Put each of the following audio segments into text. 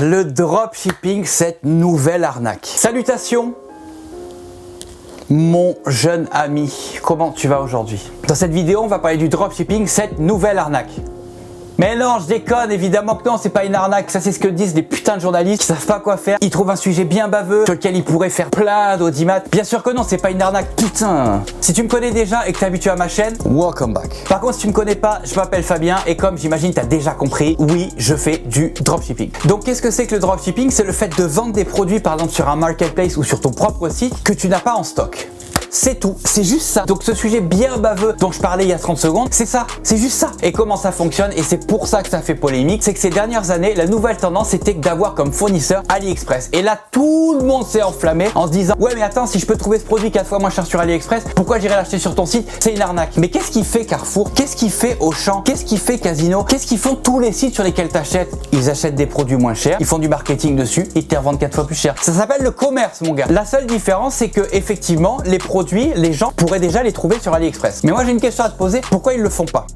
le dropshipping, cette nouvelle arnaque. Salutations mon jeune ami, comment tu vas aujourd'hui? Dans cette vidéo, on va parler du dropshipping, cette nouvelle arnaque. Mais non, je déconne, évidemment que non, c'est pas une arnaque, ça c'est ce que disent les putains de journalistes qui savent pas quoi faire. Ils trouvent un sujet bien baveux sur lequel ils pourraient faire plein d'audimat. Bien sûr que non, c'est pas une arnaque, putain. Si tu me connais déjà et que t'es habitué à ma chaîne, welcome back. Par contre, si tu me connais pas, je m'appelle Fabien et comme j'imagine t'as déjà compris, oui, je fais du dropshipping. Donc qu'est-ce que c'est que le dropshipping? C'est le fait de vendre des produits par exemple sur un marketplace ou sur ton propre site que tu n'as pas en stock. C'est tout, c'est juste ça. Donc ce sujet bien baveux dont je parlais il y a 30 secondes, c'est ça, c'est juste ça. Et comment ça fonctionne, et c'est pour ça que ça fait polémique, c'est que ces dernières années, la nouvelle tendance c'était d'avoir comme fournisseur AliExpress. Et là, tout le monde s'est enflammé en se disant ouais mais attends, si je peux trouver ce produit 4 fois moins cher sur AliExpress, pourquoi j'irai l'acheter sur ton site? C'est une arnaque. Mais qu'est-ce qui fait Carrefour? Qu'est-ce qui fait Auchan? Qu'est-ce qui fait Casino? Qu'est-ce qu'ils font tous les sites sur lesquels tu achètes? Ils achètent des produits moins chers, ils font du marketing dessus, ils te revendent 4 fois plus cher. Ça s'appelle le commerce mon gars. La seule différence c'est que effectivement les produits, les gens pourraient déjà les trouver sur AliExpress. Mais moi j'ai une question à te poser, pourquoi ils le font pas?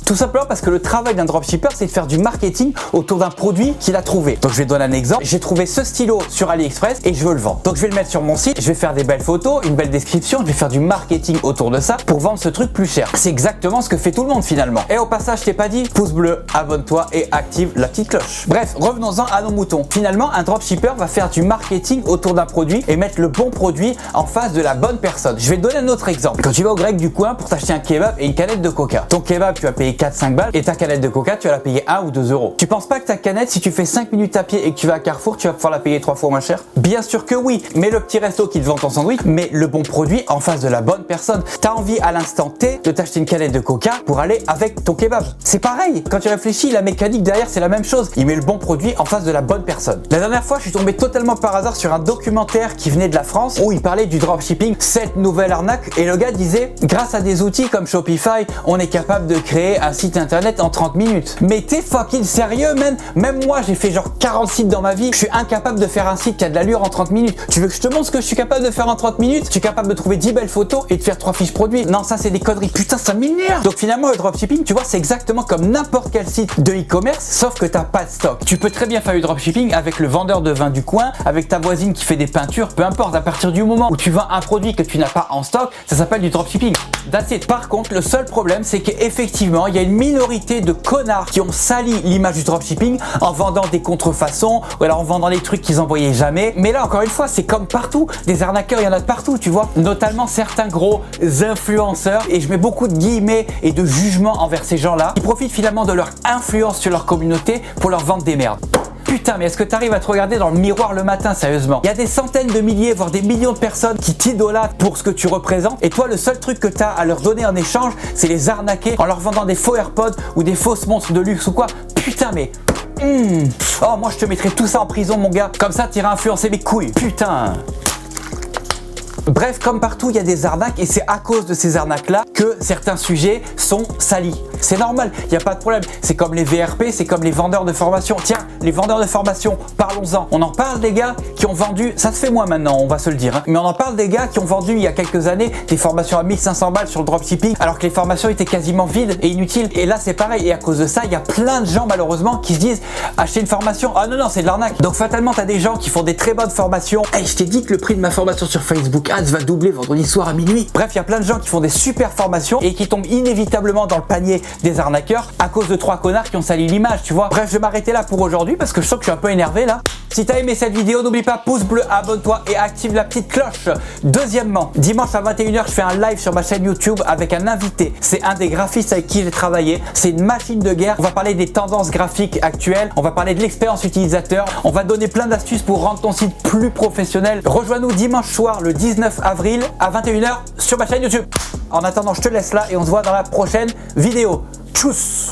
Tout simplement parce que le travail d'un dropshipper, c'est de faire du marketing autour d'un produit qu'il a trouvé. Donc je vais te donner un exemple. J'ai trouvé ce stylo sur AliExpress et je veux le vendre. Donc je vais le mettre sur mon site, je vais faire des belles photos, une belle description, je vais faire du marketing autour de ça pour vendre ce truc plus cher. C'est exactement ce que fait tout le monde finalement. Et au passage, je t'ai pas dit, pouce bleu, abonne-toi et active la petite cloche. Bref, revenons-en à nos moutons. Finalement, un dropshipper va faire du marketing autour d'un produit et mettre le bon produit en face de la bonne personne. Je vais te donner un autre exemple. Quand tu vas au grec du coin pour t'acheter un kebab et une canette de coca, ton kebab, tu vas payer 4-5 balles et ta canette de coca tu vas la payer 1 ou 2 euros. Tu penses pas que ta canette, si tu fais 5 minutes à pied et que tu vas à Carrefour, tu vas pouvoir la payer 3 fois moins cher? Bien sûr que oui, mais le petit resto qui te vend ton sandwich, mais le bon produit en face de la bonne personne. T'as envie à l'instant T de t'acheter une canette de coca pour aller avec ton kebab. C'est pareil, quand tu réfléchis, la mécanique derrière c'est la même chose. Il met le bon produit en face de la bonne personne. La dernière fois, je suis tombé totalement par hasard sur un documentaire qui venait de la France où il parlait du dropshipping, cette nouvelle arnaque, et le gars disait grâce à des outils comme Shopify, on est capable de créer un site internet en 30 minutes. Mais t'es fucking sérieux, man? Même moi, j'ai fait genre 40 sites dans ma vie. Je suis incapable de faire un site qui a de l'allure en 30 minutes. Tu veux que je te montre ce que je suis capable de faire en 30 minutes? Je suis capable de trouver 10 belles photos et de faire 3 fiches produits. Non, ça c'est des conneries. Putain, ça m'énerve. Donc finalement, le dropshipping, tu vois, c'est exactement comme n'importe quel site de e-commerce, sauf que t'as pas de stock. Tu peux très bien faire du dropshipping avec le vendeur de vin du coin, avec ta voisine qui fait des peintures, peu importe. À partir du moment où tu vends un produit que tu n'as pas en stock, ça s'appelle du dropshipping. That's it. Par contre, le seul problème, c'est qu'effectivement, il y a une minorité de connards qui ont sali l'image du dropshipping en vendant des contrefaçons ou alors en vendant des trucs qu'ils envoyaient jamais. Mais là, encore une fois, c'est comme partout. Des arnaqueurs, il y en a de partout, tu vois. Notamment certains gros influenceurs, et je mets beaucoup de guillemets et de jugements envers ces gens-là, qui profitent finalement de leur influence sur leur communauté pour leur vendre des merdes. Putain, mais est-ce que tu arrives à te regarder dans le miroir le matin, sérieusement? Il y a des centaines de milliers, voire des millions de personnes qui t'idolâtrent pour ce que tu représentes, et toi, le seul truc que tu as à leur donner en échange, c'est les arnaquer en leur vendant des faux AirPods ou des fausses montres de luxe ou quoi. Putain, mais... Oh, moi, je te mettrais tout ça en prison, mon gars. Comme ça, t'iras influencer mes couilles. Putain. Bref, comme partout, il y a des arnaques et c'est à cause de ces arnaques-là que certains sujets sont salis. C'est normal, il n'y a pas de problème. C'est comme les VRP, c'est comme les vendeurs de formation. Tiens, les vendeurs de formation, parlons-en. On en parle des gars qui ont vendu, ça se fait moins maintenant, on va se le dire, hein, mais on en parle des gars qui ont vendu il y a quelques années des formations à 1500 balles sur le dropshipping alors que les formations étaient quasiment vides et inutiles. Et là, c'est pareil. Et à cause de ça, il y a plein de gens malheureusement qui se disent acheter une formation, ah non, c'est de l'arnaque. Donc fatalement, tu as des gens qui font des très bonnes formations. Hey, je t'ai dit que le prix de ma formation sur Facebook Ads va doubler vendredi soir à minuit. Bref, il y a plein de gens qui font des super formations et qui tombent inévitablement dans le panier des arnaqueurs à cause de 3 connards qui ont sali l'image, tu vois. Bref, je vais m'arrêter là pour aujourd'hui parce que je sens que je suis un peu énervé là. Si t'as aimé cette vidéo, n'oublie pas pouce bleu, abonne-toi et active la petite cloche. Deuxièmement, dimanche à 21h, je fais un live sur ma chaîne YouTube avec un invité. C'est un des graphistes avec qui j'ai travaillé. C'est une machine de guerre. On va parler des tendances graphiques actuelles. On va parler de l'expérience utilisateur. On va donner plein d'astuces pour rendre ton site plus professionnel. Rejoins-nous dimanche soir, le 19 avril à 21h sur ma chaîne YouTube. En attendant, je te laisse là et on se voit dans la prochaine vidéo. Tchuss!